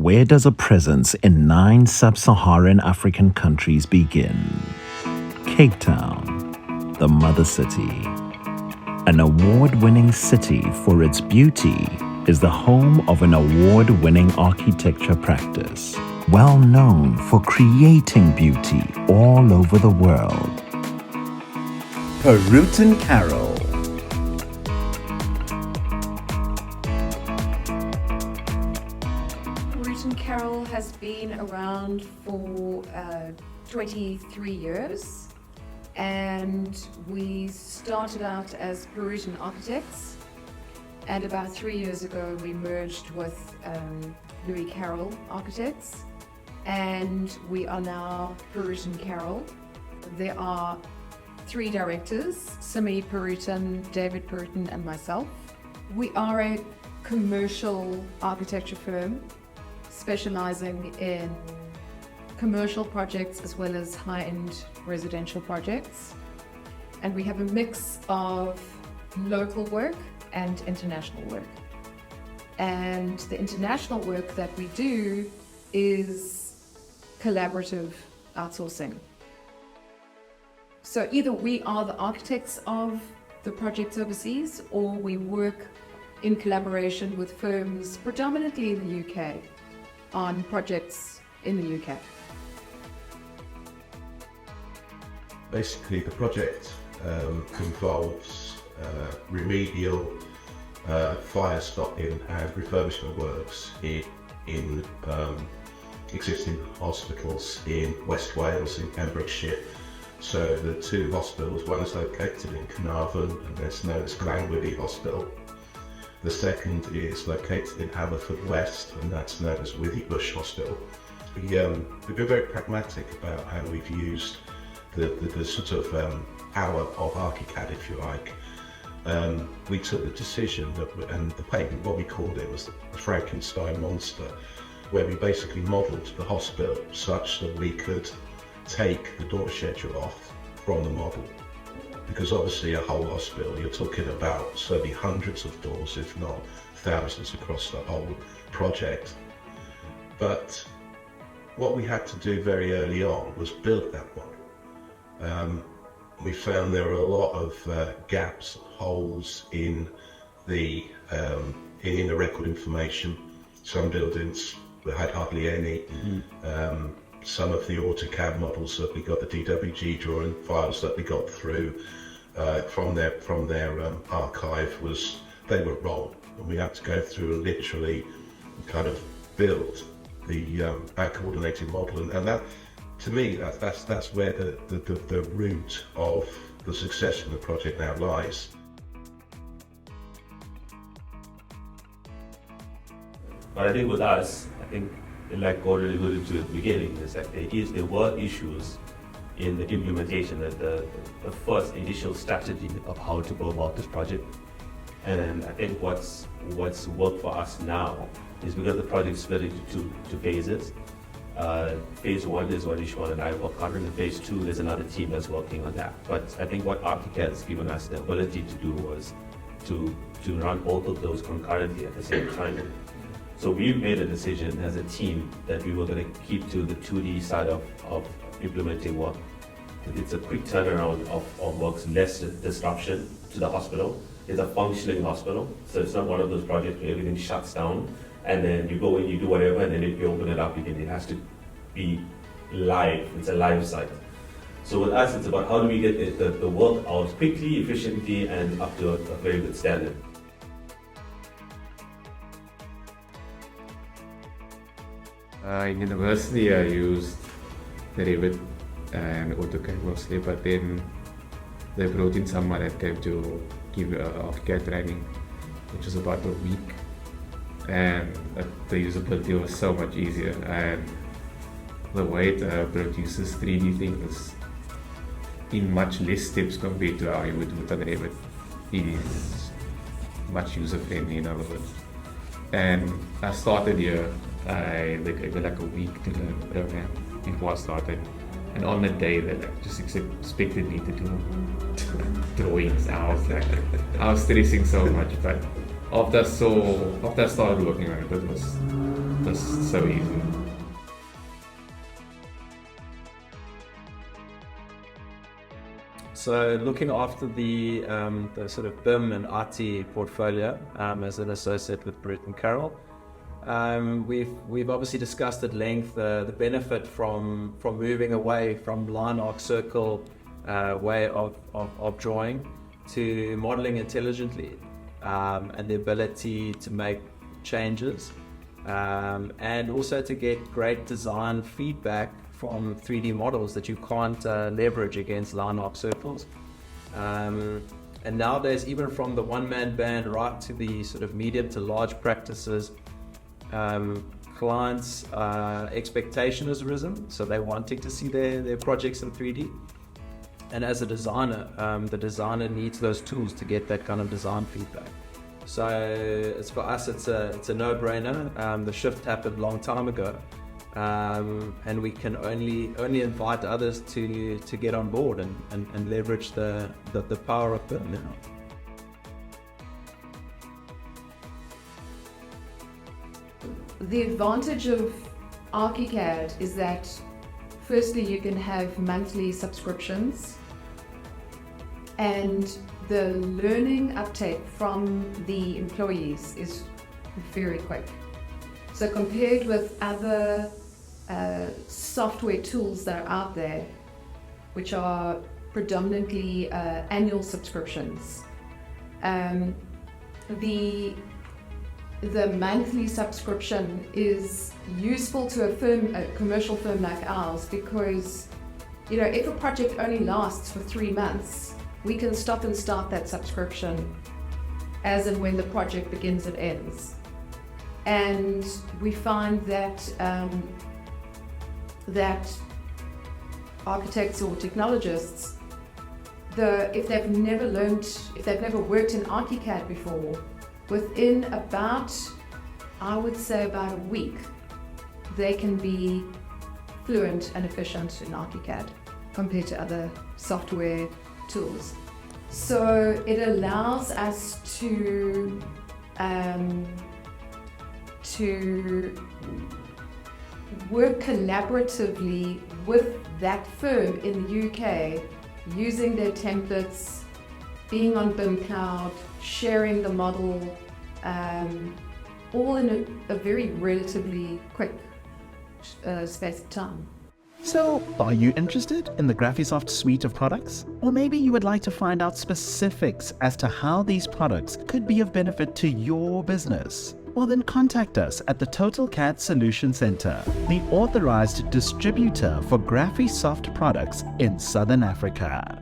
Where does a presence in 9 sub-Saharan African countries begin? Cape Town, the mother city. An award-winning city for its beauty, is the home of an award-winning architecture practice, well known for creating beauty all over the world. Peerutin Karol. Peerutin Karol has been around for 23 years, and we started out as Peerutin Architects, and about 3 years ago we merged with Louis Karol Architects, and we are now Peerutin Karol. There are 3 directors, Simi Peerutin, David Peerutin, and myself. We are a commercial architecture firm specializing in commercial projects as well as high-end residential projects. And we have a mix of local work and international work. And the international work that we do is collaborative outsourcing. So either we are the architects of the projects overseas, or we work in collaboration with firms predominantly in the UK on projects in the UK. Basically, the project involves remedial fire stopping and refurbishment works in existing hospitals in West Wales, in Pembrokeshire. So the 2 hospitals, one is located in Carnarvon and that's known as Glangwyddy Hospital. The second is located in Haverfordwest and that's known as Withybush Hospital. We've been very pragmatic about how we've used the sort of power of Archicad, if you like. We took the decision that, and the patent, what we called it was the Frankenstein monster, where we basically modelled the hospital such that we could take the door schedule off from the model. Because obviously a whole hospital, you're talking about certainly hundreds of doors, if not thousands across the whole project. But what we had to do very early on was build that model. We found there were a lot of gaps, holes in the record information. Some buildings had hardly any. Some of the AutoCAD models that we got, the DWG drawing files that we got through from their archive, they were wrong, and we had to go through and literally kind of build the coordinated model, and that, to me, that's where the root of the success of the project now lies. But I think with us, like Gordon alluded to at the beginning, is that there were issues in the implementation of the first initial strategy of how to go about this project. And I think what's worked for us now is because the project split into 2 phases. Phase 1 is what Ishwan and I work on, and phase 2 there's another team that's working on that. But I think what Archicad has given us the ability to do was to run both of those concurrently at the same time. So we made a decision as a team that we were going to keep to the 2D side of implementing work. It's a quick turnaround of works, less disruption to the hospital. It's a functioning hospital, so it's not one of those projects where everything shuts down and then you go in, you do whatever, and then if you open it up again, it has to be live. It's a live site. So with us, it's about how do we get the work out quickly, efficiently, and up to a very good standard. In university, I used the Revit and AutoCAD mostly, but then they brought in someone that came to give Archicad training, which was about a week, and the usability was so much easier, and the way it produces 3D things in much less steps compared to how you would do it on Revit. It is much user-friendly, in other words. And I started here. I gave it like a week to learn the program before I started, and on the day that just expected me to do drawings, I was stressing so much. But after I started working on it, just so easy. So looking after the sort of BIM and RT portfolio as an associate with Peerutin Karol, we've obviously discussed at length the benefit from moving away from line, arc, circle way of drawing to modeling intelligently, and the ability to make changes, and also to get great design feedback from 3D models that you can't leverage against line, arc, circles. And nowadays, even from the one-man band right to the sort of medium to large practices, clients' expectation has risen, so they're wanting to see their projects in 3D. And as a designer, the designer needs those tools to get that kind of design feedback. So it's for us, it's a no-brainer. The shift happened a long time ago, and we can only invite others to get on board and leverage the power of BIM now. The advantage of Archicad is that firstly you can have monthly subscriptions, and the learning uptake from the employees is very quick. So compared with other software tools that are out there, which are predominantly annual subscriptions, the monthly subscription is useful to a commercial firm like ours, because if a project only lasts for 3 months, we can stop and start that subscription as and when the project begins and ends. And we find that that architects or technologists, if they've never worked in Archicad before, within about a week, they can be fluent and efficient in Archicad compared to other software tools. So it allows us to work collaboratively with that firm in the UK, using their templates, being on BIM Cloud, sharing the model, all in a very relatively quick space of time. So, are you interested in the Graphisoft suite of products? Or maybe you would like to find out specifics as to how these products could be of benefit to your business? Well, then contact us at the TotalCAD Solution Center, the authorized distributor for Graphisoft products in Southern Africa.